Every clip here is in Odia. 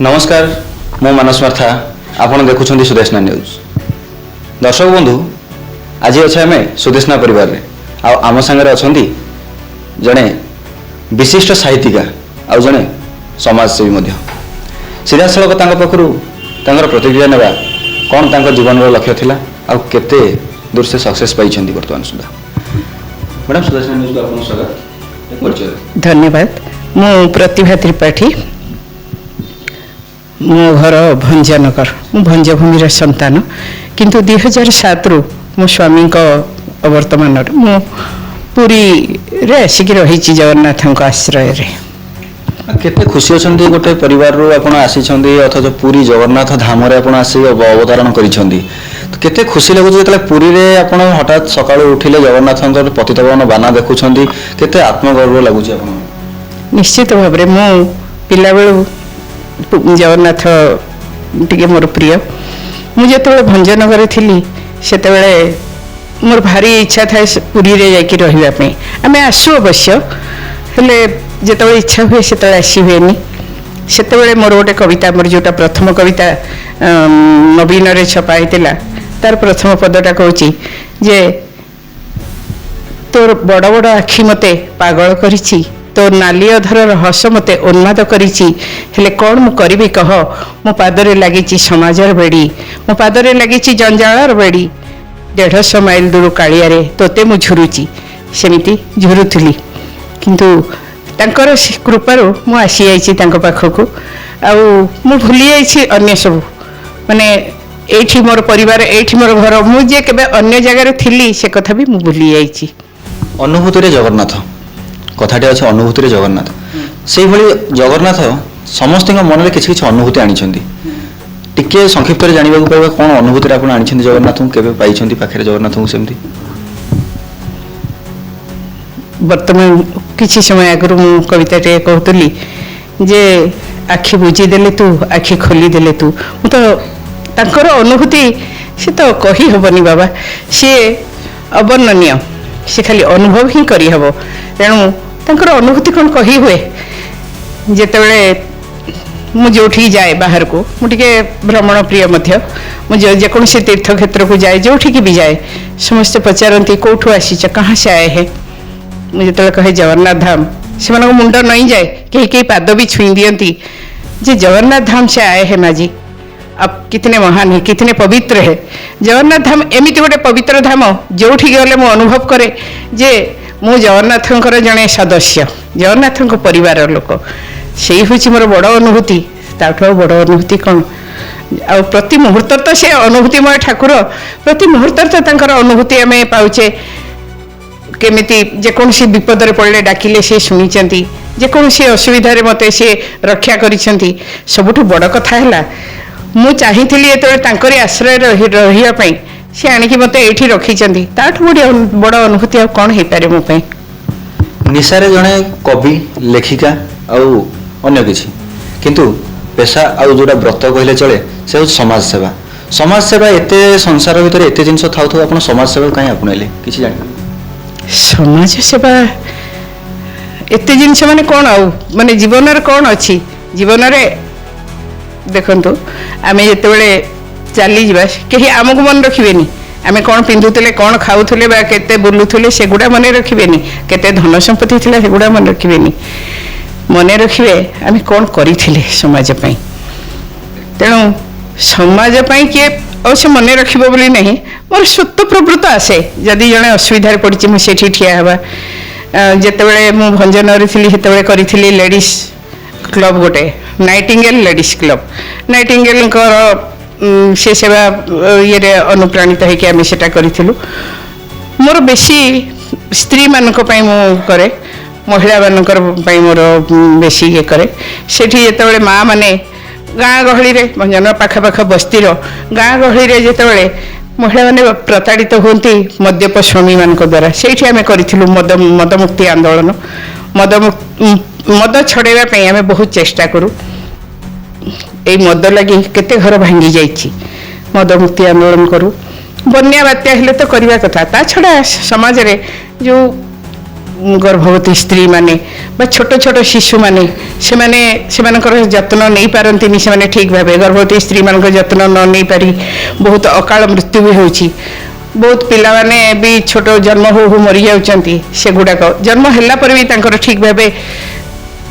नमस्कार मो मानस मार्था आपण देखुछंती सुदेशना न्यूज। दर्शक बंधु आज अच्छे आम सुदेशना परिवार रे आम सांगे अच्छा जड़े विशिष्ट साहित्यिका आउ जड़े समाजसेवी सीधासलख पाखर प्रतिक्रिया नेबा कौन तांको जीवन लक्ष्य थिला आउ केते दूर से सक्सेस पाई बर्तमान सुधा। मैडम सुदेशना न्यूज को आपन स्वागत परिचय। धन्यवाद। मु प्रतिभा त्रिपाठी, मो घर भंजनगर, मु भंजभूमि संतान किंतु 2007 रु मो स्वामी अवर्तमान मु पुरी रे आसिक रही जगन्नाथ आश्रय रे। केते खुशी अछंती गोटे परिवार रो आपण आसीछंती अथच पुरी जगन्नाथ धाम रे आपण आसी अवतरण करिछंती, तो केते खुशी लागुछ जेतले पुरी रे आपण हठात सकाळ उठिले जगन्नाथंकर पतितपावन बाना देखुछंती, केते आत्मगर्व लागुछ आपण? निश्चित भाव रे मु पिला बेलू जगन्नाथ टिके मोर प्रिय। मुझे भंजनगर थी से मोर भारी इच्छा था पुरी रे जाकि रहिबा पे। आमे आसु अवश्य हेले जेतबे इच्छा हुए से आसी हुएनी। से मोर गोटे कविता मोर जोटा प्रथम कविता नवीन रे छपाई तार प्रथम पदटा कहूँ जे तोर बड़ बड़ आखि मते पागल करिछि, तो नाली अधर हस मते उन्माद करिछि, हेले कौन मु करिबि कह, मो पादरे लागिछि समाजर बेड़ी, मो पादरे लागिछि जंजालर बेड़ी, 150 माइल दूर कालियारे तोते मु झुरुछि। सेमिति झुरुथुली किंतु तांकर कृपारो मु आसी आइछि तांको पाखकु। आउ मु भूली जाइछि अन्य सब माने एठी मोर परिवार, एठी मोर घर, मु जे केबे अन्य जगह थिली से कथा भी मु भूली जाइछि। अनुभूति रे जगन्नाथ कथाटे अच्छे, अनुभूति रे जगन्नाथ से भली जगन्नाथ समस्त मन में किसी अनुभूति आनी टिके संक्षिप्त जानवा पाइबा कौन अनुभूति आप आनी जगन्नाथ को केबे पाइछंती पाखरे जगन्नाथ को सेमती? वर्तमान किसी समय आगु मु कविता टे कहतली जे आखि बुझी देले तू, आखि खोली देले तू। मु तो तांकर अनुभूति से तो कही हबनी बाबा, सी अवर्णनीय, से खाली अनुभव ही करी हबो। तेणु तांकर अनुभूति कौन कही हुए। जेतेबेले मु जोठी जाए बाहर को, मुझे भ्रमण प्रिय मध्य, मुझे जेकोसी तीर्थ क्षेत्र को जाए, जोठी की भी जाए, समस्ते पचारती कौठू आसीच, कहाँ से आए हैं। मुझे जो कहे जगन्नाथ धाम, से मुंड नहीं जाए, कहीं पाद भी छुई दियंती जे जगन्नाथ धाम से आए हैं माँ जी, अब कितने महान है, कितने पवित्र है। जगन्नाथ धाम एमती गोटे पवित्र धाम जोठी गले मु अनुभव करे जे मु जगन्नाथंकर जड़े सदस्य, जगन्नाथ परिवार लोक, से हूँ मोर बड़ अनुभूति। ताठू बड़ अनुभूति कौन? आ प्रति मुहूर्त तो से अनुभूतिमय ठाकुर, प्रति मुहूर्त तो तांकर अनुभूति आम पाचे। केमिति जेकोसी विपद पड़े डाकिले से शुणी, जेकोसी असुविधा मते से रक्षा करिसेंती। सबुठु बड़ कथा है मु चाहिए ये आश्रय रही सी आणिकी मत ये रखी, ताठू बड़ अनुभूति कौन हो पारे मो पे। निशारे जड़े कवि लेखिका आउ अन्य किछि, किंतु पेशा आउ जोड़ा व्रत कहले चले से समाज सेवा। समाज सेवा एते संसार भितर एते जिनस थाउ आपण समाज सेवा कहीं आपणैले किछि जानि? समाज सेवा एते जिनस माने कौन आउ माने जीवन रे कौन अछि? जीवन रे देखंतु आमे जेतेबेले चली जावा कहीं आमको मन रखिबेनी, आमे कौन पिंधुले, कौन खाऊले, केते बुलुले, सेगुड़ा मन रखिबेनी, केते धन संपत्ति थिला सेगुड़ा मन रखिबेनी। मन रखिबे आमे कौन करिथिले समाज पई। तेणु समाज पई के अवश्य मन रखिबो बोली नहीं, मोर स्वतः प्रवृत्त आसे जदि जने असुविधा पड़छि मु सेठी ठिया हेबा। जेतेबेले मु भंजनर थिली सेतेबेले करिथिली लेडीज क्लब, गोटे नाइटिंगेल लेडीज क्लब। नाइटिंगेल से सेवा ये अनुप्राणित होकर आम से करूँ। मोर बेसी स्त्री मानक करे, महिला मानकर मोर बेसी ये करे। सेठी जेतेबेले माँ माने गाँ गहली रे भंजन पाखापाख बस्तीर गाँ गहली रे जेतेबेले महिला माने प्रताड़ित होती मद्यप स्वामी मान द्वारा, सेठी आम करूँ मद मुक्ति आंदोलन। मद छड़ाइवाई आम बहुत चेष्टा करूँ। ए मद लगी केते घर भांगी जाइछि, मद मुक्ति आंदोलन करूँ। बन्या बात्या हेले तो करवा कथा, ता छड़ा समाज रे जो गर्भवती स्त्री माने बा छोट छोट शिशु माने सेमाने सेमानकर जत्न नहीं पारंतिनी सेमाने ठीक भाबे गर्भवती स्त्री मानक जत्न न नहीं पारी बहुत अकाल मृत्यु भी होची बहुत पिला माने भी छोट जन्म हो मरी जाउचंती से गुडाक जन्म हैला पर भी तांकर ठीक भाबे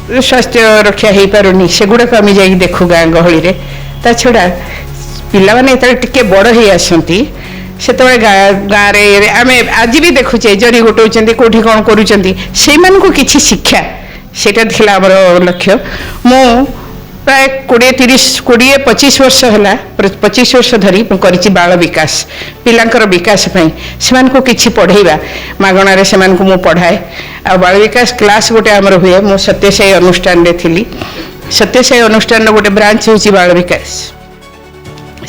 स्वास्थ्य रक्षा हो पारुनी से गुडाक आम जाई देखु गाँ गहली रे ता छड़ा पिला माने टिके बड़ हो आसंती सेतबे गाँ रे आम आज भी देखुचे जरी गोटाउछंती कोठी कौन करूछंती से मानकु किछि शिक्षा सेटा थिला हमर लक्ष्य मु प्राय 20-25 वर्ष है 25 वर्ष धरी करिछि बाल विकास पिलांकर विकास पई सेमानकु किछि पढ़ेइबा मागणारे सेमानकु मु पढ़ाए आ बाल विकास क्लास गोटे हमर हुए मु सत्यसाई अनुष्ठान रे थिली सत्यसाई अनुष्ठान गोटे ब्रांच होछि बाल विकास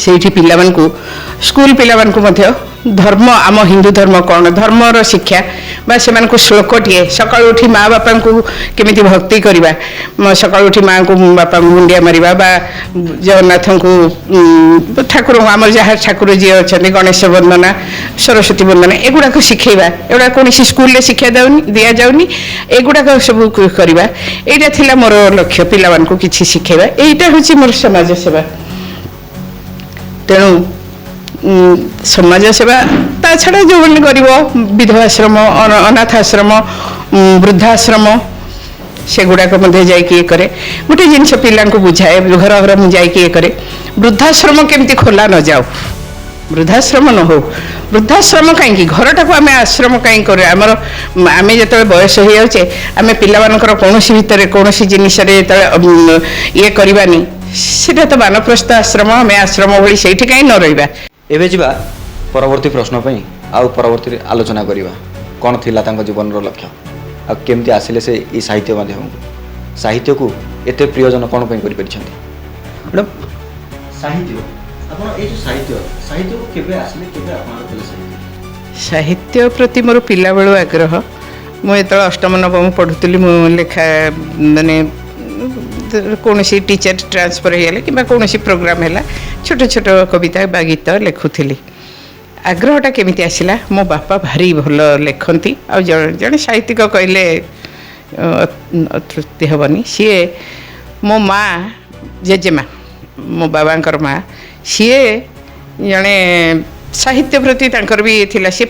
सेठी पिलामानकु स्कूल पिलामानकु मध्य धर्म आम हिंदू धर्म कौन धर्मर शिक्षा बा सेमानकु श्लोकटिए सकाळ उठी माँ बापा को केमिति भक्ति करवा सकाळ उठी माँ को बापा मुंडिया मारिबा बा जगन्नाथ को ठाकुर आमर जहाँ ठाकुर जी अच्छा गणेश वंदना सरस्वती वंदना एगुड़ा शिखेबा एगुड़ा कौन स्कूल रे शिक्षा दि जाऊनी एगुड़ा सब करवा यहाँ थिला मोर लक्ष्य पिला मानकु किछि शिखेबा एटा होछि मोर समाज सेवा तेणु समाज सेवा ता छड़ा जो मैंने कर विधवाश्रम अनाथ आश्रम वृद्धाश्रम से गुड़ाक जाइए करे गोटे जिनस पिला बुझाए घर घर मुझे करे वृद्धाश्रम केमती खोला न जाओ वृद्धाश्रम न हो वृद्धाश्रम कहीं घरटा को आम आश्रम कहीं कर आमर आम जो बयस हो जाऊे आम पिलाकर कौन भितर कौन जिनस ये करवानी सेटा तो बानप्रस्थ आश्रम आम आश्रम भाई से कहीं न रहा एबे जीवा परवर्ती प्रश्न पई आउ परवर्ती आलोचना करिवा कौन थिला तांको जीवन रो लक्ष्य आ केमती आसिले से ई साहित्य माध्यम साहित्य को एते प्रियजन कौन पई करि परिछंती मैडम साहित्य आपण ए जो साहित्य को केबे आसिले केबे आपण साहित्य साहित्य प्रति मोर पिला बेलु आग्रह मु एतळ अष्टम नवम पढुतली मु लेखा माने कौन सी टीचर ट्रांसफर हो कि कौन सी प्रोग्राम है छोट छोट कविता बा गीत लिखुली आग्रहटा केमिति आसिला मो बापा भारी भल लेखती आ जड़े साहित्यिक कहले अतृप्ति हेनी सी मो माँ जेजेमा मो बाबांकर माँ सी जड़े साहित्य प्रति तांकर भी थिला सी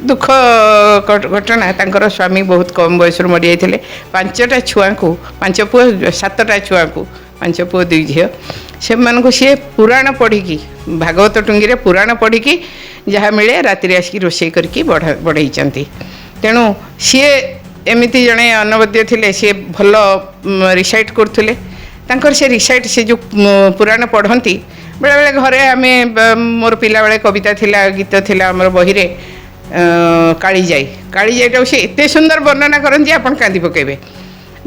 दुख घटना तांकर स्वामी बहुत कम बयस मरी जाते 5टा छुआ को 5 पुआ 7टा छुआ को 5 पुआ 2 झील से सी पुराण पढ़ी भागवत टुंगी पुराण पढ़ी जहाँ मिले राति आसिक रोषे करके बढ़ई तेणु सी एमती जड़े अनवद्य थे सी भल रिसाइट करते से रिसाइट से जो पुराण पढ़ती बेले बेले घरे आम मोर पिला बेले कविता थिला गीत थिला आमर बही रे कालीजाईटा से एत सुंदर वर्णना करन आपन कांदी पकेबे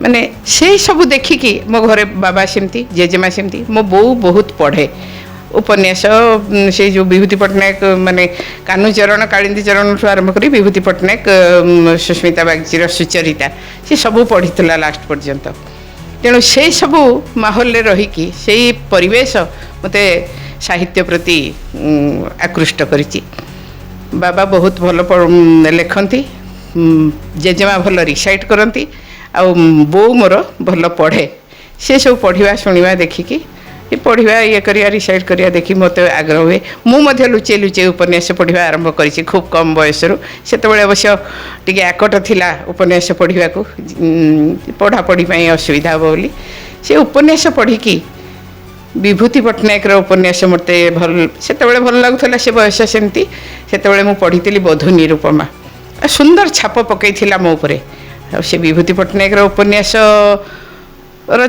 माने से सब देखिकी मो घरे बाबा सेमती जेजेमा सेमती मो बो बहुत पढ़े उपन्यास से जो विभूति पट्टनायक माने कान्हूचरण कालिंदी चरण आरंभ कर विभूति पट्टनायक सुस्मिता बागचीर सुचरिता से सब पढ़ी लास्ट पर्यंत तेणु से सब माहौल रहीकि से परिवेश मते साहित्य प्रति आकृष्ट करिछि बाबा बहुत भल लेखती जेजेमा भल रिसाइट करती आ बो मोर भल पढ़े से सब पढ़ा शुणा देखिकी पढ़ा ये करिया रिसाइट करिया देखी मत आग्रह हुए मुझे लुचे लुचे उपन्यास पढ़ा आरंभ करी खूब कम बयस से अवश्य टी आकट थिला उपन्यास पढ़ा को पढ़ापढ़ी असुविधा हे बोली से उपन्यास पढ़ी विभूति पट्टनायक उपन्यास मत भल से भल लगुला से बयस सेमती से मुझे पढ़ी बधू निरूपमा सुंदर छाप पकई मो उपरे से विभूति पट्टनायक उपन्यास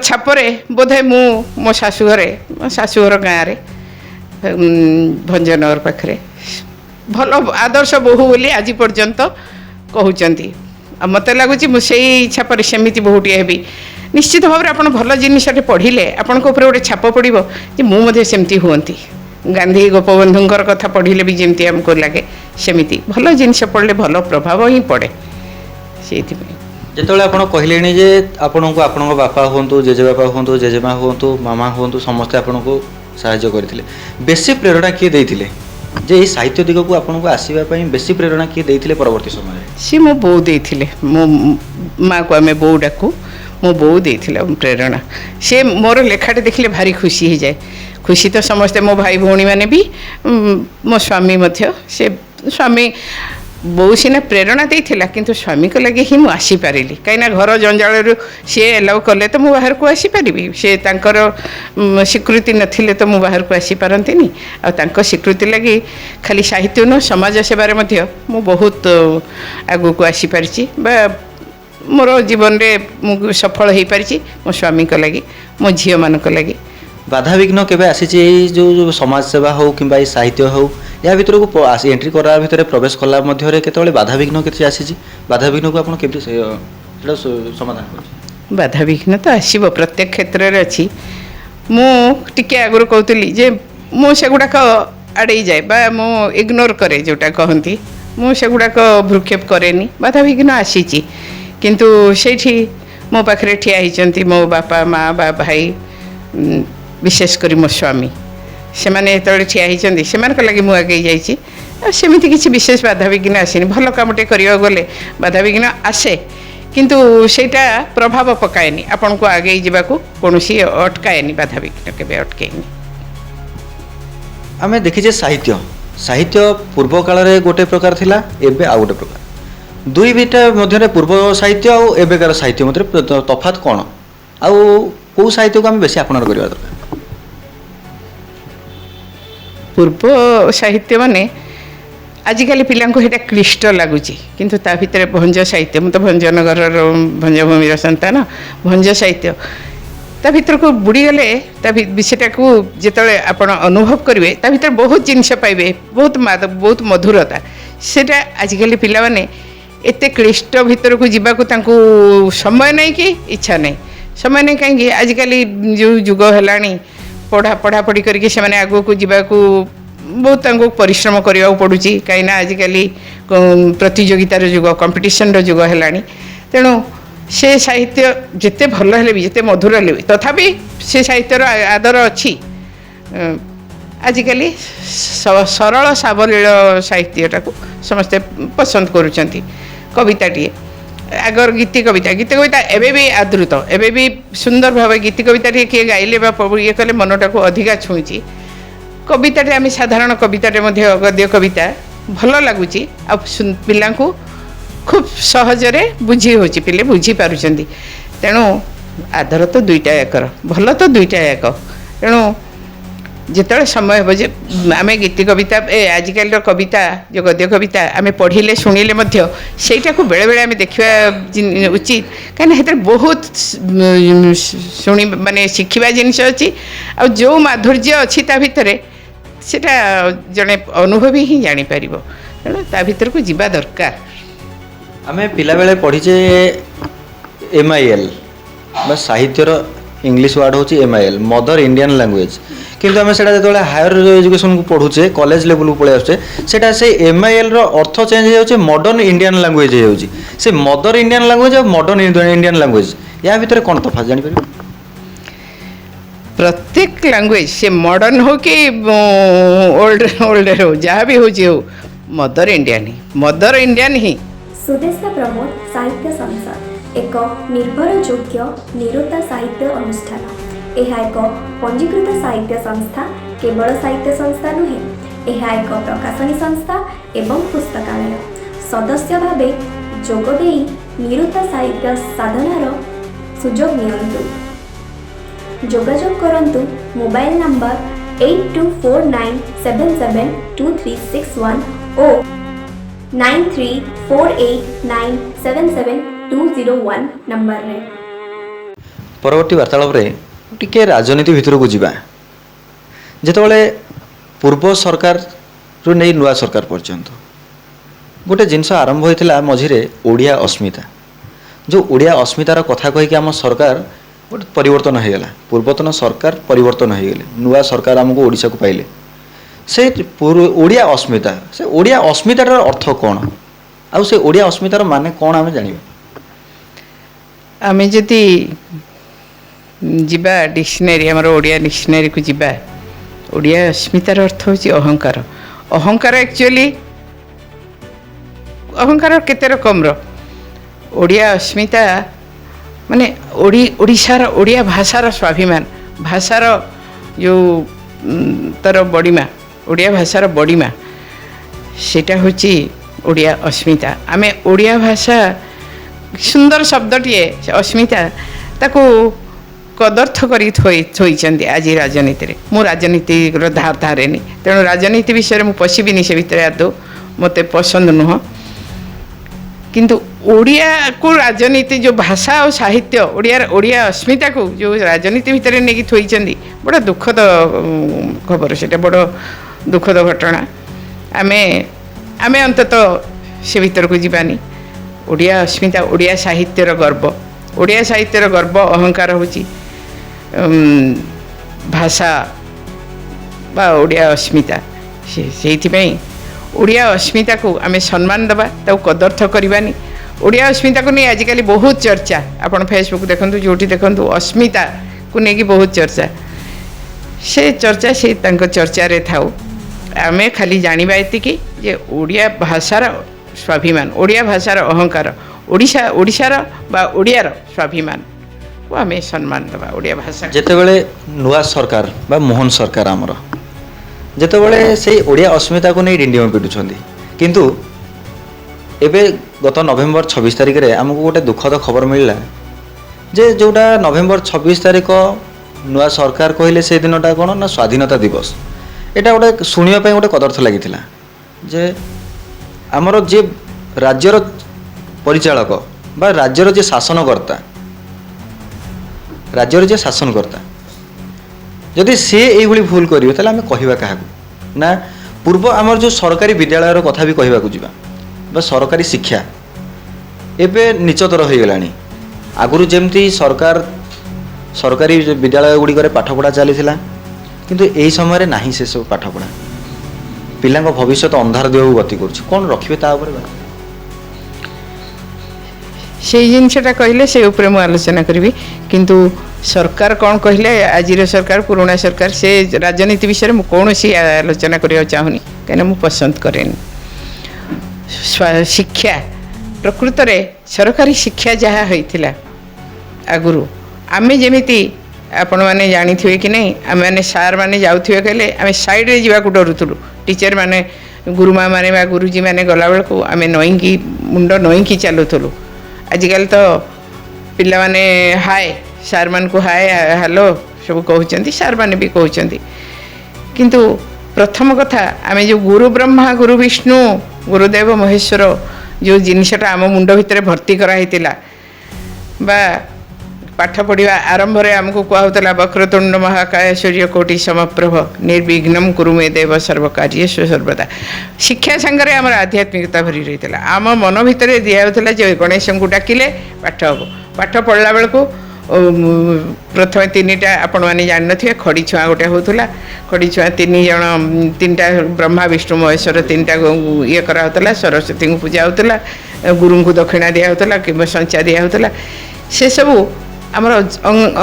छापरे बोधे मो शाशुघर गाँव भंजनगर पाखे भल आदर्श बोहू बोली आज पर्यंत कहते मत लगुच मुझे छापर सेमती बोहूटे हेबी निश्चित भाव में आप भल जिनटे पढ़ले आपण गोटे छाप पड़ो कि मुझे सेमती हुंती गांधी गोपबंधुंकर कथा पढ़ले भी जमी आमको लगे सेमती भल जिनस पढ़ले भल प्रभाव ही पड़े से जिते आप कहले जे आपण को आपण बापा हूँ जेजेबापा हूँ जेजेमा हूँ मामा हूँ समस्ते आपन को साहाय्य करते बेसी प्रेरणा किए देते ଯେ ଏଇ ସାହିତ୍ୟ ଦିଗକୁ ଆପଣଙ୍କୁ ଆସିବା ପାଇଁ ବେଶୀ ପ୍ରେରଣା କିଏ ଦେଇଥିଲେ ପରବର୍ତ୍ତୀ ସମୟରେ? ସିଏ ମୋ ବୋଉ ଦେଇଥିଲେ। ମୋ ମାଆକୁ ଆମେ ବୋଉ ଡାକୁ। ମୋ ବୋଉ ଦେଇଥିଲା ପ୍ରେରଣା। ସେ ମୋର ଲେଖାଟେ ଦେଖିଲେ ଭାରି ଖୁସି ହେଇଯାଏ। ଖୁସି ତ ସମସ୍ତେ, ମୋ ଭାଇ ଭଉଣୀମାନେ ବି, ମୋ ସ୍ୱାମୀ ମଧ୍ୟ। ସେ ସ୍ୱାମୀ, ବୋଉ ସିନା ପ୍ରେରଣା ଦେଇଥିଲା କିନ୍ତୁ ସ୍ୱାମୀଙ୍କ ଲାଗି ହିଁ ମୁଁ ଆସିପାରିଲି। କାହିଁକିନା ଘର ଜଞ୍ଜାଳରୁ ସିଏ ଏଲାଉ କଲେ ତ ମୁଁ ବାହାରକୁ ଆସିପାରିବି। ସେ ତାଙ୍କର ସ୍ୱୀକୃତି ନଥିଲେ ତ ମୁଁ ବାହାରକୁ ଆସିପାରନ୍ତିନି। ଆଉ ତାଙ୍କ ସ୍ୱୀକୃତି ଲାଗି ଖାଲି ସାହିତ୍ୟ ନୁହଁ, ସମାଜ ସେବାରେ ମଧ୍ୟ ମୁଁ ବହୁତ ଆଗକୁ ଆସିପାରିଛି ବା ମୋର ଜୀବନରେ ମୁଁ ସଫଳ ହୋଇପାରିଛି ମୋ ସ୍ୱାମୀଙ୍କ ଲାଗି, ମୋ ଝିଅମାନଙ୍କ ଲାଗି। ବାଧାବିଘ୍ନ କେବେ ଆସିଛି ଏଇ ଯେଉଁ ସମାଜ ସେବା ହେଉ କିମ୍ବା ଏଇ ସାହିତ୍ୟ ହେଉ, ଏହା ଭିତରକୁ ଏଣ୍ଟ୍ରି କରା ଭିତରେ ପ୍ରବେଶ କଲା ମଧ୍ୟରେ କେତେବେଳେ ବାଧାବିଘ୍ନ କିଛି ଆସିଛି? ବାଧାବିଘ୍ନକୁ ଆପଣ କେମିତି ସେଟା ସମାଧାନ କରୁଛନ୍ତି? ବାଧାବିଘ୍ନ ତ ଆସିବ, ପ୍ରତ୍ୟେକ କ୍ଷେତ୍ରରେ ଅଛି। ମୁଁ ଟିକେ ଆଗରୁ କହୁଥିଲି ଯେ ମୁଁ ସେଗୁଡ଼ାକ ଆଡ଼େଇ ଯାଏ ବା ମୁଁ ଇଗ୍ନୋର କରେ, ଯେଉଁଟା କହନ୍ତି। ମୁଁ ସେଗୁଡ଼ାକ ଭ୍ରୂକ୍ଷେପ କରେନି। ବାଧାବିଘ୍ନ ଆସିଛି କିନ୍ତୁ ସେଇଠି ମୋ ପାଖରେ ଠିଆ ହେଇଛନ୍ତି ମୋ ବାପା, ମା' ବା ଭାଇ, ବିଶେଷ କରି ମୋ ସ୍ୱାମୀ। ସେମାନେ ଯେତେବେଳେ ଠିଆ ହେଇଛନ୍ତି ସେମାନଙ୍କ ଲାଗି ମୁଁ ଆଗେଇ ଯାଇଛି। ଆଉ ସେମିତି କିଛି ବିଶେଷ ବାଧାବିଘ୍ନ ଆସିନି। ଭଲ କାମଟେ କରିବାକୁ ଗଲେ ବାଧାବିଘ୍ନ ଆସେ କିନ୍ତୁ ସେଇଟା ପ୍ରଭାବ ପକାଏନି, ଆପଣଙ୍କୁ ଆଗେଇ ଯିବାକୁ କୌଣସି ଅଟକାଏନି। ବାଧାବିଘ୍ନ କେବେ ଅଟକାଏନି। ଆମେ ଦେଖିଛେ ସାହିତ୍ୟ ପୂର୍ବ କାଳରେ ଗୋଟେ ପ୍ରକାର ଥିଲା, ଏବେ ଆଉ ଗୋଟେ ପ୍ରକାର। ଦୁଇଟା ମଧ୍ୟରେ ପୂର୍ବ ସାହିତ୍ୟ ଆଉ ଏବେକାର ସାହିତ୍ୟ ମଧ୍ୟରେ ତଫାତ୍ କ'ଣ? ଆଉ କେଉଁ ସାହିତ୍ୟକୁ ଆମେ ବେଶୀ ଆପଣାର କରିବା ଦରକାର? ପୂର୍ବ ସାହିତ୍ୟ ମାନେ ଆଜିକାଲି ପିଲାଙ୍କୁ ସେଇଟା କ୍ଲିଷ୍ଟ ଲାଗୁଛି କିନ୍ତୁ ତା ଭିତରେ ଭଞ୍ଜ ସାହିତ୍ୟ, ମୁଁ ତ ଭଞ୍ଜନଗରର ଭଞ୍ଜଭୂମିର ସନ୍ତାନ, ଭଞ୍ଜ ସାହିତ୍ୟ ତା ଭିତରକୁ ବୁଡ଼ିଗଲେ ସେଟାକୁ ଯେତେବେଳେ ଆପଣ ଅନୁଭବ କରିବେ ତା ଭିତରେ ବହୁତ ଜିନିଷ ପାଇବେ, ବହୁତ ମଧୁରତା। ସେଇଟା ଆଜିକାଲି ପିଲାମାନେ ଏତେ କ୍ଲିଷ୍ଟ ଭିତରକୁ ଯିବାକୁ ତାଙ୍କୁ ସମୟ ନାହିଁ କି ଇଚ୍ଛା ନାହିଁ। ସମୟ ନାହିଁ କାହିଁକି? ଆଜିକାଲି ଯେଉଁ ଯୁଗ ହେଲାଣି, ପଢ଼ାପଢ଼ି କରିକି ସେମାନେ ଆଗକୁ ଯିବାକୁ ବହୁତ ତାଙ୍କୁ ପରିଶ୍ରମ କରିବାକୁ ପଡ଼ୁଛି। କାହିଁକିନା ଆଜିକାଲି ପ୍ରତିଯୋଗିତାର ଯୁଗ, କମ୍ପିଟିସନର ଯୁଗ ହେଲାଣି। ତେଣୁ ସେ ସାହିତ୍ୟ ଯେତେ ଭଲ ହେଲେ ବି, ଯେତେ ମଧୁର ହେଲେ ବି, ତଥାପି ସେ ସାହିତ୍ୟର ଆଦର ଅଛି। ଆଜିକାଲି ସରଳ ସାବଲୀଳ ସାହିତ୍ୟଟାକୁ ସମସ୍ତେ ପସନ୍ଦ କରୁଛନ୍ତି। କବିତାଟିଏ, ଆଗର ଗୀତି କବିତା ଏବେ ବି ଆଦୃତ, ଏବେ ବି ସୁନ୍ଦର ଭାବେ ଗୀତି କବିତାଟିଏ କିଏ ଗାଇଲେ ବା ଇଏ କଲେ ମନଟାକୁ ଅଧିକା ଛୁଇଁଛି। କବିତାଟେ, ଆମେ ସାଧାରଣ କବିତାଟେ ମଧ୍ୟ, ଗଦ୍ୟ କବିତା ଭଲ ଲାଗୁଛି ଆଉ ପିଲାଙ୍କୁ ଖୁବ୍ ସହଜରେ ବୁଝି ହେଉଛି, ପିଲେ ବୁଝିପାରୁଛନ୍ତି। ତେଣୁ ଆଦର ତ ଦୁଇଟା ଏକର, ଭଲ ତ ଦୁଇଟା ଏକ। ତେଣୁ ଯେତେବେଳେ ସମୟ ହେବ ଯେ ଆମେ ଗୀତି କବିତା, ଆଜିକାଲିର କବିତା, ଯେଉଁ ଗଦ୍ୟ କବିତା ଆମେ ପଢ଼ିଲେ ଶୁଣିଲେ ମଧ୍ୟ ସେଇଟାକୁ ବେଳେବେଳେ ଆମେ ଦେଖିବା ଉଚିତ। କାହିଁକିନା ସେଥିରେ ବହୁତ ମାନେ ଶିଖିବା ଜିନିଷ ଅଛି। ଆଉ ଯେଉଁ ମାଧୁର୍ଯ୍ୟ ଅଛି ତା ଭିତରେ, ସେଇଟା ଜଣେ ଅନୁଭବୀ ହିଁ ଜାଣିପାରିବ। ତେଣୁ ତା ଭିତରକୁ ଯିବା ଦରକାର। ଆମେ ପିଲାବେଳେ ପଢ଼ିଛେ MIL ବା ସାହିତ୍ୟର ଇଂଲିଶ ୱାର୍ଡ଼ ହେଉଛି MIL, ମଦର ଇଣ୍ଡିଆନ୍ ଲାଙ୍ଗୁଏଜ୍। କିନ୍ତୁ ଆମେ ସେଇଟା ଯେତେବେଳେ ହାୟର ଏଜୁକେସନକୁ ପଢ଼ୁଛେ, କଲେଜ ଲେଭେଲକୁ ପଳେଇ ଆସୁଛେ, ସେଇଟା ସେ MILର ଅର୍ଥ ଚେଞ୍ଜ ହେଇଯାଉଛି, ମଡ଼ର୍ଣ୍ଣ ଇଣ୍ଡିଆନ୍ ଲାଙ୍ଗୁଏଜ୍ ହେଇଯାଉଛି। ସେ ମଦର ଇଣ୍ଡିଆନ୍ ଲାଙ୍ଗୁଏଜ୍ ଆଉ ମଡ଼ର୍ଣ୍ଣ ଇଣ୍ଡିଆନ୍ ଲାଙ୍ଗୁଏଜ୍, ୟା ଭିତରେ କ'ଣ ତଫାତ୍ ଜାଣିପାରିବେ? ପ୍ରତ୍ୟେକ ଲାଙ୍ଗୁଏଜ୍, ସେ ମଡ଼ର୍ଣ୍ଣ ହଉ କି ଓଲ୍ଡ ହଉ, ଯାହା ବି ହେଉଛି ହଉ, ମଦର ଇଣ୍ଡିଆନ୍ ହିଁ। ସୁଦେଶନା ପ୍ରମୋଦ ସାହିତ୍ୟ ସଂସଦ ଏକ ନିର୍ଭରଯୋଗ୍ୟ ନିରୋତା ସାହିତ୍ୟ ଅନୁଷ୍ଠାନ। ଏହା ଏକ ପଞ୍ଜୀକୃତ ସାହିତ୍ୟ ସଂସ୍ଥା। କେବଳ ସାହିତ୍ୟ ସଂସ୍ଥା ନୁହେଁ, ଏହା ଏକ ପ୍ରକାଶନୀ ସଂସ୍ଥା ଏବଂ ପୁସ୍ତକାଳୟ। ସଦସ୍ୟ ଭାବେ ଯୋଗ ଦେଇ ନିରୋତା ସାହିତ୍ୟ ସାଧନାର ସୁଯୋଗ ନିଅନ୍ତୁ। ଯୋଗାଯୋଗ କରନ୍ତୁ ମୋବାଇଲ ନମ୍ବର 8249772361 ଓ 9348977201 ନମ୍ବରରେ। ପରବର୍ତ୍ତୀ ବାର୍ତ୍ତାଳାପରେ ଟିକେ ରାଜନୀତି ଭିତରକୁ ଯିବା। ଯେତେବେଳେ ପୂର୍ବ ସରକାରରୁ ନେଇ ନୂଆ ସରକାର ପର୍ଯ୍ୟନ୍ତ ଗୋଟେ ଜିନିଷ ଆରମ୍ଭ ହୋଇଥିଲା ମଝିରେ, ଓଡ଼ିଆ ଅସ୍ମିତା। ଯେଉଁ ଓଡ଼ିଆ ଅସ୍ମିତାର କଥା କହିକି ଆମ ସରକାର ଗୋଟେ ପରିବର୍ତ୍ତନ ହୋଇଗଲା। ପୂର୍ବତନ ସରକାର ପରିବର୍ତ୍ତନ ହୋଇଗଲେ, ନୂଆ ସରକାର ଆମକୁ ଓଡ଼ିଶାକୁ ପାଇଲେ। ସେ ଓଡ଼ିଆ ଅସ୍ମିତା, ସେ ଓଡ଼ିଆ ଅସ୍ମିତାର ଅର୍ଥ କ'ଣ, ଆଉ ସେ ଓଡ଼ିଆ ଅସ୍ମିତାର ମାନେ କ'ଣ ଆମେ ଜାଣିବା? ଆମେ ଯଦି ଯିବା ଡିକ୍ସନାରୀ, ଆମର ଓଡ଼ିଆ ଡିକ୍ସନାରୀକୁ ଯିବା, ଓଡ଼ିଆ ଅସ୍ମିତାର ଅର୍ଥ ହେଉଛି ଅହଙ୍କାର। ଅହଙ୍କାର ଆକ୍ଚୁଆଲି ଅହଙ୍କାର କେତେ ରକମର ଓଡ଼ିଆ ଅସ୍ମିତା ମାନେ ଓଡ଼ିଶାର ଓଡ଼ିଆ ଭାଷାର ସ୍ୱାଭିମାନ ଭାଷାର ଯେଉଁ ତାର ବଡ଼ିମା ଓଡ଼ିଆ ଭାଷାର ବଡ଼ିମା ସେଇଟା ହେଉଛି ଓଡ଼ିଆ ଅସ୍ମିତା। ଆମେ ଓଡ଼ିଆ ଭାଷା ସୁନ୍ଦର ଶବ୍ଦଟିଏ ଅସ୍ମିତା ତାକୁ କଦର୍ଥ କରି ଥୋଇଛନ୍ତି ଆଜି ରାଜନୀତିରେ। ମୁଁ ରାଜନୀତିର ଧାରେନି, ତେଣୁ ରାଜନୀତି ବିଷୟରେ ମୁଁ ପଶିବିନି ସେ ଭିତରେ ଆଦୌ, ମୋତେ ପସନ୍ଦ ନୁହଁ। କିନ୍ତୁ ଓଡ଼ିଆକୁ ରାଜନୀତି ଯେଉଁ ଭାଷା ଆଉ ସାହିତ୍ୟ ଓଡ଼ିଆ ଅସ୍ମିତାକୁ ଯେଉଁ ରାଜନୀତି ଭିତରେ ନେଇକି ଥୋଇଛନ୍ତି ବଡ଼ ଦୁଃଖଦ ଖବର, ସେଇଟା ବଡ଼ ଦୁଃଖଦ ଘଟଣା। ଆମେ ଅନ୍ତତଃ ସେ ଭିତରକୁ ଯିବାନି। ଓଡ଼ିଆ ଅସ୍ମିତା ଓଡ଼ିଆ ସାହିତ୍ୟର ଗର୍ବ, ଓଡ଼ିଆ ସାହିତ୍ୟର ଗର୍ବ ଅହଙ୍କାର ହେଉଛି ଭାଷା ବା ଓଡ଼ିଆ ଅସ୍ମିତା। ସେଇଥିପାଇଁ ଓଡ଼ିଆ ଅସ୍ମିତାକୁ ଆମେ ସମ୍ମାନ ଦେବା, ତାକୁ କଦର୍ଥ କରିବାନି। ଓଡ଼ିଆ ଅସ୍ମିତାକୁ ନେଇ ଆଜିକାଲି ବହୁତ ଚର୍ଚ୍ଚା, ଆପଣ ଫେସବୁକ୍ ଦେଖନ୍ତୁ, ଯେଉଁଠି ଦେଖନ୍ତୁ ଅସ୍ମିତାକୁ ନେଇକି ବହୁତ ଚର୍ଚ୍ଚା। ସେ ଚର୍ଚ୍ଚା ସେ ତାଙ୍କ ଚର୍ଚ୍ଚାରେ ଥାଉ। ଆମେ ଖାଲି ଜାଣିବା ଏତିକି ଯେ ଓଡ଼ିଆ ଭାଷାର ସ୍ୱାଭିମାନ, ଓଡ଼ିଆ ଭାଷାର ଅହଙ୍କାର, ଓଡ଼ିଶାର ବା ଓଡ଼ିଆର ସ୍ୱାଭିମାନକୁ ଆମେ ସମ୍ମାନ ଦେବା। ଓଡ଼ିଆ ଭାଷା ଯେତେବେଳେ ନୂଆ ସରକାର ବା ମୋହନ ସରକାର ଆମର ଯେତେବେଳେ ସେଇ ଓଡ଼ିଆ ଅସ୍ମିତାକୁ ନେଇ ଡିଣ୍ଡିମ ପିଟୁଛନ୍ତି, କିନ୍ତୁ ଏବେ ଗତ ନଭେମ୍ବର 26 ତାରିଖରେ ଆମକୁ ଗୋଟେ ଦୁଃଖଦ ଖବର ମିଳିଲା ଯେ ଯେଉଁଟା ନଭେମ୍ବର 26 ତାରିଖ ନୂଆ ସରକାର କହିଲେ ସେ ଦିନଟା କ'ଣ ନା ସ୍ୱାଧୀନତା ଦିବସ। ଏଇଟା ଗୋଟେ ଶୁଣିବା ପାଇଁ ଗୋଟେ କଦର୍ଥ ଲାଗିଥିଲା ଯେ ଆମର ଯିଏ ରାଜ୍ୟର ପରିଚାଳକ ବା ରାଜ୍ୟର ଯିଏ ଶାସନକର୍ତ୍ତା ଯଦି ସିଏ এইଭଳି ଭୁଲ କରିବେ ତାହେଲେ ଆମେ କହିବା କାହାକୁ? ନା ପୂର୍ବ ଆମର ଯେଉଁ ସରକାରୀ ବିଦ୍ୟାଳୟର କଥା ବି କହିବାକୁ ଯିବା ବା ସରକାରୀ ଶିକ୍ଷା ଏବେ ନିଚତର ହୋଇଗଲାଣି। ଆଗରୁ ଯେମିତି ସରକାରୀ ବିଦ୍ୟାଳୟ ଗୁଡ଼ିକରେ ପାଠପଢ଼ା ଚାଲିଥିଲା, କିନ୍ତୁ ଏହି ସମୟରେ ନାହିଁ ସେସବୁ ପାଠପଢ଼ା। ପିଲାଙ୍କ ଭବିଷ୍ୟତ ଅନ୍ଧାର ଦିଗକୁ ଗତି କରୁଛି। କ'ଣ ରଖିବେ ତା ଉପରେ? ସେଇ ଜିନିଷଟା କହିଲେ ସେ ଉପରେ ମୁଁ ଆଲୋଚନା କରିବି, କିନ୍ତୁ ସରକାର କ'ଣ କହିଲେ, ଆଜିର ସରକାର ପୁରୁଣା ସରକାର, ସେ ରାଜନୀତି ବିଷୟରେ ମୁଁ କୌଣସି ଆଲୋଚନା କରିବାକୁ ଚାହୁଁନି, କାହିଁକିନା ମୁଁ ପସନ୍ଦ କରେନି। ଶିକ୍ଷା ପ୍ରକୃତରେ ସରକାରୀ ଶିକ୍ଷା ଯାହା ହୋଇଥିଲା ଆଗରୁ, ଆମେ ଯେମିତି ଆପଣମାନେ ଜାଣିଥିବେ କି ନାହିଁ, ଆମେମାନେ ସାର୍ମାନେ ଯାଉଥିବେ କହିଲେ ଆମେ ସାଇଡ଼୍ରେ ଯିବାକୁ ଡରୁଥିଲୁ। ଟିଚର୍ମାନେ ଗୁରୁମାମାନେ ବା ଗୁରୁଜୀମାନେ ଗଲାବେଳକୁ ଆମେ ମୁଣ୍ଡ ନଇଁକି ଚାଲୁଥିଲୁ। ଆଜିକାଲି ତ ପିଲାମାନେ ହାଏ ସାର୍ମାନଙ୍କୁ ହାଏ ହ୍ୟାଲୋ ସବୁ କହୁଛନ୍ତି, ସାର୍ମାନେ ବି କହୁଛନ୍ତି। କିନ୍ତୁ ପ୍ରଥମ କଥା, ଆମେ ଯେଉଁ ଗୁରୁ ବ୍ରହ୍ମା ଗୁରୁ ବିଷ୍ଣୁ ଗୁରୁଦେବ ମହେଶ୍ୱର ଯେଉଁ ଜିନିଷଟା ଆମ ମୁଣ୍ଡ ଭିତରେ ଭର୍ତ୍ତି କରାହେଇଥିଲା, ବା ପାଠ ପଢ଼ିବା ଆରମ୍ଭରେ ଆମକୁ କୁହାହେଉଥିଲା ବକ୍ରତୁଣ୍ଡ ମହାକାୟ ସୂର୍ଯ୍ୟକୋଟି ସମପ୍ରଭ ନିର୍ବିଘ୍ନମ୍ କୁରୁ ମେ ଦେବ ସର୍ବକାର୍ଯ୍ୟେଷୁ ସର୍ବଦା। ଶିକ୍ଷା ସାଙ୍ଗରେ ଆମର ଆଧ୍ୟାତ୍ମିକତା ଭରି ରହିଥିଲା। ଆମ ମନ ଭିତରେ ଦିଆହେଉଥିଲା ଯେ ଗଣେଶଙ୍କୁ ଡାକିଲେ ପାଠ ହେବ। ପାଠ ପଢ଼ିଲା ବେଳକୁ ପ୍ରଥମେ ତିନିଟା, ଆପଣମାନେ ଜାଣିନଥିବେ, ଖଡ଼ି ଛୁଆଁ ଗୋଟେ ହେଉଥିଲା। ଖଡ଼ି ଛୁଆଁ ତିନିଟା ବ୍ରହ୍ମା ବିଷ୍ଣୁ ମହେଶ୍ୱର ତିନିଟା ଇଏ କରାହେଉଥିଲା। ସରସ୍ୱତୀଙ୍କୁ ପୂଜା ହେଉଥିଲା, ଗୁରୁଙ୍କୁ ଦକ୍ଷିଣା ଦିଆହେଉଥିଲା କିମ୍ବା ସଞ୍ଚା ଦିଆହେଉଥିଲା। ସେସବୁ ଆମର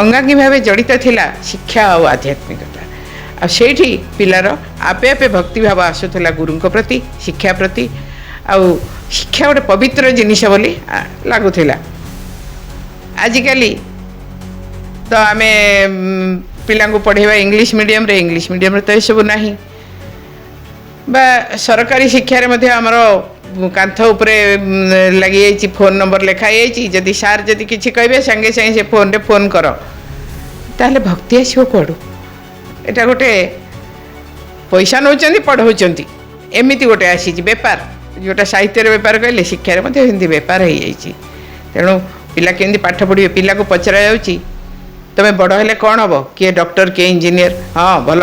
ଅଙ୍ଗାଙ୍ଗୀ ଭାବେ ଜଡ଼ିତ ଥିଲା ଶିକ୍ଷା ଆଉ ଆଧ୍ୟାତ୍ମିକତା। ଆଉ ସେଇଠି ପିଲାର ଆପେ ଆପେ ଭକ୍ତିଭାବ ଆସୁଥିଲା ଗୁରୁଙ୍କ ପ୍ରତି, ଶିକ୍ଷା ପ୍ରତି। ଆଉ ଶିକ୍ଷା ଗୋଟେ ପବିତ୍ର ଜିନିଷ ବୋଲି ଲାଗୁଥିଲା। ଆଜିକାଲି ତ ଆମେ ପିଲାଙ୍କୁ ପଢ଼େଇବା ଇଂଲିଶ ମିଡ଼ିୟମରେ ତ ଏସବୁ ନାହିଁ। ବା ସରକାରୀ ଶିକ୍ଷାରେ ମଧ୍ୟ ଆମର କାନ୍ଥ ଉପରେ ଲାଗିଯାଇଛି ଫୋନ୍ ନମ୍ବର ଲେଖା ହେଇଯାଇଛି। ଯଦି ସାର୍ ଯଦି କିଛି କହିବେ ସାଙ୍ଗେ ସାଙ୍ଗେ ସେ ଫୋନ୍ରେ ଫୋନ୍ କର, ତାହେଲେ ଭକ୍ତି ଆସିବ କୁଆଡ଼ୁ? ଏଇଟା ଗୋଟେ ପଇସା ନେଉଛନ୍ତି, ପଢ଼ଉଛନ୍ତି, ଏମିତି ଗୋଟେ ଆସିଛି ବେପାର। ଯେଉଁଟା ସାହିତ୍ୟର ବେପାର କହିଲେ, ଶିକ୍ଷାରେ ମଧ୍ୟ ଏମିତି ବେପାର ହେଇଯାଇଛି। ତେଣୁ ପିଲା କେମିତି ପାଠ ପଢ଼ିବେ? ପିଲାକୁ ପଚରା ଯାଉଛି ତୁମେ ବଡ଼ ହେଲେ କ'ଣ ହେବ? କିଏ ଡକ୍ଟର, କିଏ ଇଞ୍ଜିନିୟର? ହଁ, ଭଲ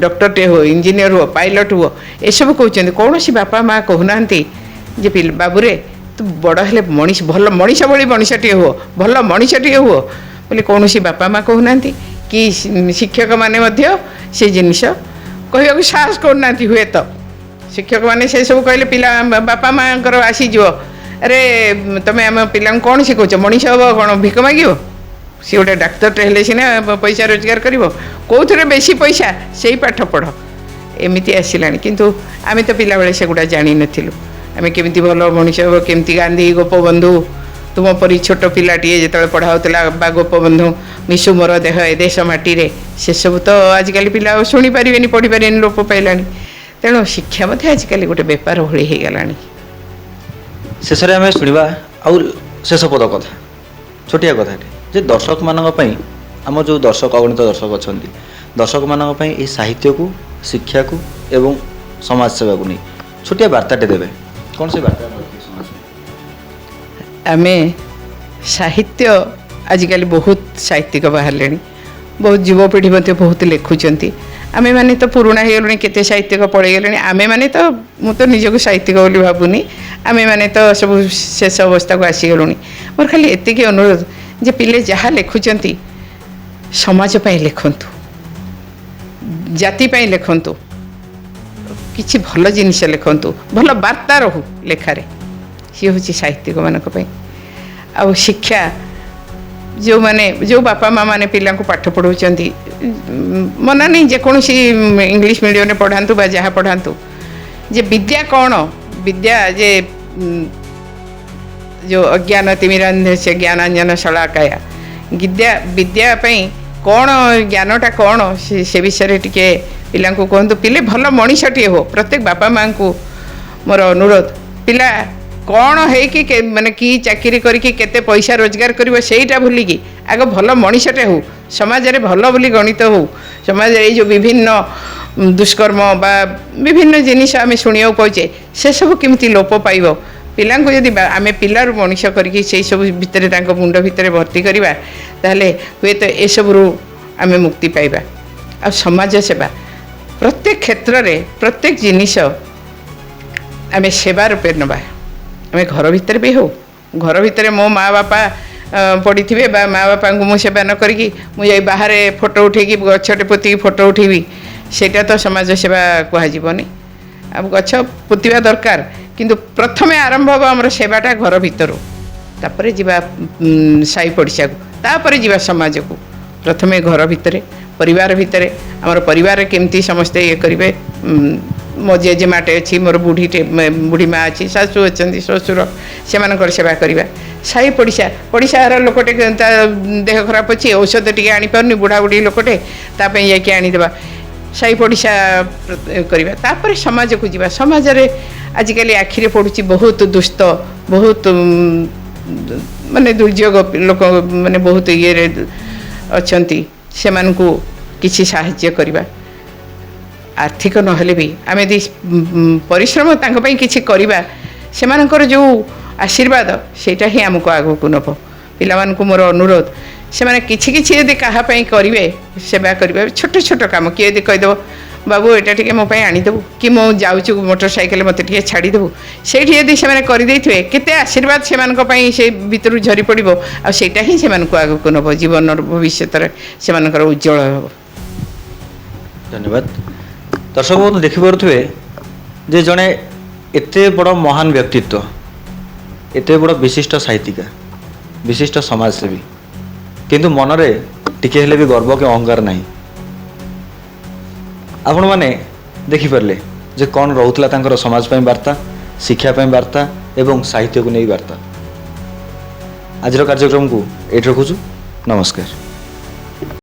ଡକ୍ଟରଟେ ହୁଅ, ଇଞ୍ଜିନିୟର ହୁଅ, ପାଇଲଟ ହୁଅ, ଏସବୁ କହୁଛନ୍ତି। କୌଣସି ବାପା ମାଆ କହୁନାହାନ୍ତି ଯେ ବାବୁରେ ତୁ ବଡ଼ ହେଲେ ଭଲ ମଣିଷ ଭଳି ମଣିଷଟିଏ ହୁଅ, ଭଲ ମଣିଷଟିଏ ହୁଅ ବୋଲି କୌଣସି ବାପା ମାଆ କହୁନାହାନ୍ତି। କି ଶିକ୍ଷକମାନେ ମଧ୍ୟ ସେ ଜିନିଷ କହିବାକୁ ସାହସ କରୁନାହାନ୍ତି। ହୁଏତ ଶିକ୍ଷକମାନେ ସେସବୁ କହିଲେ ପିଲା ବାପା ମାଆଙ୍କର ଆସିଯିବ, ଆରେ ତୁମେ ଆମ ପିଲାଙ୍କୁ କ'ଣ ଶିଖାଉଛ? ମଣିଷ ହେବ କ'ଣ ଭିକ ମାଗିବ? ସିଏ ଗୋଟେ ଡାକ୍ତରଟେ ହେଲେ ସିନା ପଇସା ରୋଜଗାର କରିବ। କେଉଁଥିରେ ବେଶୀ ପଇସା ସେଇ ପାଠ ପଢ଼। ଏମିତି ଆସିଲାଣି କିନ୍ତୁ ଆମେ ତ ପିଲାବେଳେ ସେଗୁଡ଼ା ଜାଣିନଥିଲୁ। ଆମେ କେମିତି ଭଲ ମଣିଷ ହେବ, କେମିତି ଗାନ୍ଧୀ ଗୋପବନ୍ଧୁ ତୁମ ପରି ଛୋଟ ପିଲାଟିଏ ଯେତେବେଳେ ପଢ଼ା ହେଉଥିଲା ବା ଗୋପବନ୍ଧୁ ମିଶୁ ମୋର ଦେହ ଏ ଦେଶ ମାଟିରେ, ସେସବୁ ତ ଆଜିକାଲି ପିଲା ଆଉ ଶୁଣିପାରିବେନି, ପଢ଼ିପାରିବେନି, ଲୋପ ପାଇଲାଣି। ତେଣୁ ଶିକ୍ଷା ମଧ୍ୟ ଆଜିକାଲି ଗୋଟେ ବେପାର ଭଳି ହେଇଗଲାଣି। ଶେଷରେ ଆମେ ଶୁଣିବା ଆଉ ଶେଷ ପଦ କଥା, ଛୋଟିଆ କଥାଟେ, ଯେ ଦର୍ଶକମାନଙ୍କ ପାଇଁ, ଆମ ଯେଉଁ ଦର୍ଶକ ଅଗଣିତ ଦର୍ଶକ ଅଛନ୍ତି, ଦର୍ଶକମାନଙ୍କ ପାଇଁ ଏହି ସାହିତ୍ୟକୁ, ଶିକ୍ଷାକୁ ଏବଂ ସମାଜ ସେବାକୁ ନେଇ ଛୋଟିଆ ବାର୍ତ୍ତାଟେ ଦେବେ, କ'ଣ ସେ ବାର୍ତ୍ତା ସମାଜ? ଆମେ ସାହିତ୍ୟ, ଆଜିକାଲି ବହୁତ ସାହିତ୍ୟିକ ବାହାରିଲେଣି, ବହୁତ ଯୁବପିଢ଼ି ମଧ୍ୟ ବହୁତ ଲେଖୁଛନ୍ତି। ଆମେମାନେ ତ ପୁରୁଣା ହେଇଗଲୁଣି, କେତେ ସାହିତ୍ୟିକ ପଳେଇଗଲେଣି। ଆମେମାନେ ତ, ମୁଁ ତ ନିଜକୁ ସାହିତ୍ୟିକ ବୋଲି ଭାବୁନି, ଆମେମାନେ ତ ସବୁ ଶେଷ ଅବସ୍ଥାକୁ ଆସିଗଲୁଣି। ମୋର ଖାଲି ଏତିକି ଅନୁରୋଧ ଯେ ପିଲେ ଯାହା ଲେଖୁଛନ୍ତି ସମାଜ ପାଇଁ ଲେଖନ୍ତୁ, ଜାତି ପାଇଁ ଲେଖନ୍ତୁ, କିଛି ଭଲ ଜିନିଷ ଲେଖନ୍ତୁ, ଭଲ ବାର୍ତ୍ତା ରହୁ ଲେଖାରେ। ସିଏ ହେଉଛି ସାହିତ୍ୟିକମାନଙ୍କ ପାଇଁ। ଆଉ ଶିକ୍ଷା, ଯେଉଁ ବାପା ମା ମାନେ ପିଲାଙ୍କୁ ପାଠ ପଢ଼ାଉଛନ୍ତି, ମନା ନାହିଁ ଯେକୌଣସି ଇଂଲିଶ ମିଡ଼ିୟମରେ ପଢ଼ାନ୍ତୁ ବା ଯାହା ପଢ଼ାନ୍ତୁ, ଯେ ବିଦ୍ୟା କ'ଣ, ବିଦ୍ୟା ଯେ ଯେଉଁ ଅଜ୍ଞାନ ତିମିରାନ୍ଧେ ସେ ଜ୍ଞାନାଞ୍ଜନ ଶଳାକାୟା, ବିଦ୍ୟା ପାଇଁ କ'ଣ, ଜ୍ଞାନଟା କ'ଣ, ସେ ବିଷୟରେ ଟିକେ ପିଲାଙ୍କୁ କୁହନ୍ତୁ। ପିଲେ ଭଲ ମଣିଷଟିଏ ହୋ। ପ୍ରତ୍ୟେକ ବାପା ମାଆଙ୍କୁ ମୋର ଅନୁରୋଧ, ପିଲା କ'ଣ ହେଇକି ମାନେ କି ଚାକିରି କରିକି କେତେ ପଇସା ରୋଜଗାର କରିବ ସେଇଟା ଭୁଲିକି ଆଗ ଭଲ ମଣିଷଟେ ହଉ, ସମାଜରେ ଭଲ ବୋଲି ଗଣିତ ହଉ। ସମାଜରେ ଏଇ ଯେଉଁ ବିଭିନ୍ନ ଦୁଷ୍କର୍ମ ବା ବିଭିନ୍ନ ଜିନିଷ ଆମେ ଶୁଣିବାକୁ ପାଉଛେ, ସେସବୁ କେମିତି ଲୋପ ପାଇବ। ପିଲାଙ୍କୁ ଯଦି ଆମେ ପିଲାରୁ ମଣିଷ କରିକି ସେଇସବୁ ଭିତରେ, ତାଙ୍କ ମୁଣ୍ଡ ଭିତରେ ଭର୍ତ୍ତି କରିବା, ତାହେଲେ ହୁଏତ ଏସବୁରୁ ଆମେ ମୁକ୍ତି ପାଇବା। ଆଉ ସମାଜ ସେବା, ପ୍ରତ୍ୟେକ କ୍ଷେତ୍ରରେ ପ୍ରତ୍ୟେକ ଜିନିଷ ଆମେ ସେବା ରୂପେ ନେବା। ଆମେ ଘର ଭିତରେ ବି ହେଉ, ଘର ଭିତରେ ମୋ ମା ବାପା ପଡ଼ିଥିବେ ବା ମା ବାପାଙ୍କୁ ମୁଁ ସେବା ନ କରିକି ମୁଁ ଯାଇ ବାହାରେ ଫଟୋ ଉଠେଇକି ଗଛଟେ ପୋତିକି ଫଟୋ ଉଠେଇବି, ସେଇଟା ତ ସମାଜ ସେବା କୁହାଯିବନି। ଆଉ ଗଛ ପୋତିବା ଦରକାର, କିନ୍ତୁ ପ୍ରଥମେ ଆରମ୍ଭ ହେବ ଆମର ସେବାଟା ଘର ଭିତରୁ, ତାପରେ ଯିବା ସାହି ପଡ଼ିଶାକୁ, ତାପରେ ଯିବା ସମାଜକୁ। ପ୍ରଥମେ ଘର ଭିତରେ, ପରିବାର ଭିତରେ, ଆମର ପରିବାରରେ କେମିତି ସମସ୍ତେ ଇଏ କରିବେ। ମୋ ଜେଜେମାଟେ ଅଛି, ମୋର ବୁଢ଼ୀ ମା ଅଛି, ଶାଶୁ ଅଛନ୍ତି, ଶ୍ୱଶୁର, ସେମାନଙ୍କର ସେବା କରିବା। ସାହି ପଡ଼ିଶାର ଲୋକଟେ ତା ଦେହ ଖରାପ ଅଛି, ଔଷଧ ଟିକେ ଆଣିପାରୁନି, ବୁଢ଼ାବୁଢ଼ୀ ଲୋକଟେ, ତା ପାଇଁ ଯାଇକି ଆଣିଦେବା। ସାହି ପଡ଼ିଶା କରିବା, ତାପରେ ସମାଜକୁ ଯିବା। ସମାଜରେ ଆଜିକାଲି ଆଖିରେ ପଡ଼ୁଛି ବହୁତ ଦୁଷ୍ଟ, ବହୁତ ମାନେ ଦୁର୍ଯୋଗ ଲୋକ, ମାନେ ବହୁତ ଇଏରେ ଅଛନ୍ତି, ସେମାନଙ୍କୁ କିଛି ସାହାଯ୍ୟ କରିବା। ଆର୍ଥିକ ନହେଲେ ବି ଆମେ ଯଦି ପରିଶ୍ରମ ତାଙ୍କ ପାଇଁ କିଛି କରିବା, ସେମାନଙ୍କର ଯେଉଁ ଆଶୀର୍ବାଦ, ସେଇଟା ହିଁ ଆମକୁ ଆଗକୁ ନେବ। ପିଲାମାନଙ୍କୁ ମୋର ଅନୁରୋଧ, ସେମାନେ କିଛି କିଛି ଯଦି କାହା ପାଇଁ କରିବେ, ସେବା କରିବେ, ଛୋଟ ଛୋଟ କାମ, କିଏ ଯଦି କହିଦେବ ବାବୁ ଏଇଟା ଟିକେ ମୋ ପାଇଁ ଆଣିଦେବୁ, କି ମୁଁ ଯାଉଛି ମୋଟର ସାଇକେଲ ମୋତେ ଟିକେ ଛାଡ଼ିଦେବୁ, ସେଇଠି ଯଦି ସେମାନେ କରିଦେଇଥିବେ, କେତେ ଆଶୀର୍ବାଦ ସେମାନଙ୍କ ପାଇଁ ସେ ଭିତରୁ ଝରି ପଡ଼ିବ। ଆଉ ସେଇଟା ହିଁ ସେମାନଙ୍କୁ ଆଗକୁ ନେବ, ଜୀବନର ଭବିଷ୍ୟତରେ ସେମାନଙ୍କର ଉଜ୍ଜଳ ହେବ। ଧନ୍ୟବାଦ। ଦର୍ଶକ ବନ୍ଧୁ ଦେଖିପାରୁଥିବେ ଯେ ଜଣେ ଏତେ ବଡ଼ ମହାନ ବ୍ୟକ୍ତିତ୍ୱ, ଏତେ ବଡ଼ ବିଶିଷ୍ଟ ସାହିତ୍ୟିକା, ବିଶିଷ୍ଟ ସମାଜସେବୀ, କିନ୍ତୁ ମନରେ ଟିକେ ହେଲେ ବି ଗର୍ବ କି ଅହଙ୍କାର ନାହିଁ। ଆପଣମାନେ ଦେଖିପାରିଲେ ଯେ କ'ଣ ରହୁଥିଲା ତାଙ୍କର ସମାଜ ପାଇଁ ବାର୍ତ୍ତା, ଶିକ୍ଷା ପାଇଁ ବାର୍ତ୍ତା ଏବଂ ସାହିତ୍ୟକୁ ନେଇ ବାର୍ତ୍ତା। ଆଜିର କାର୍ଯ୍ୟକ୍ରମକୁ ଏଇଠି ରଖୁଛୁ। ନମସ୍କାର।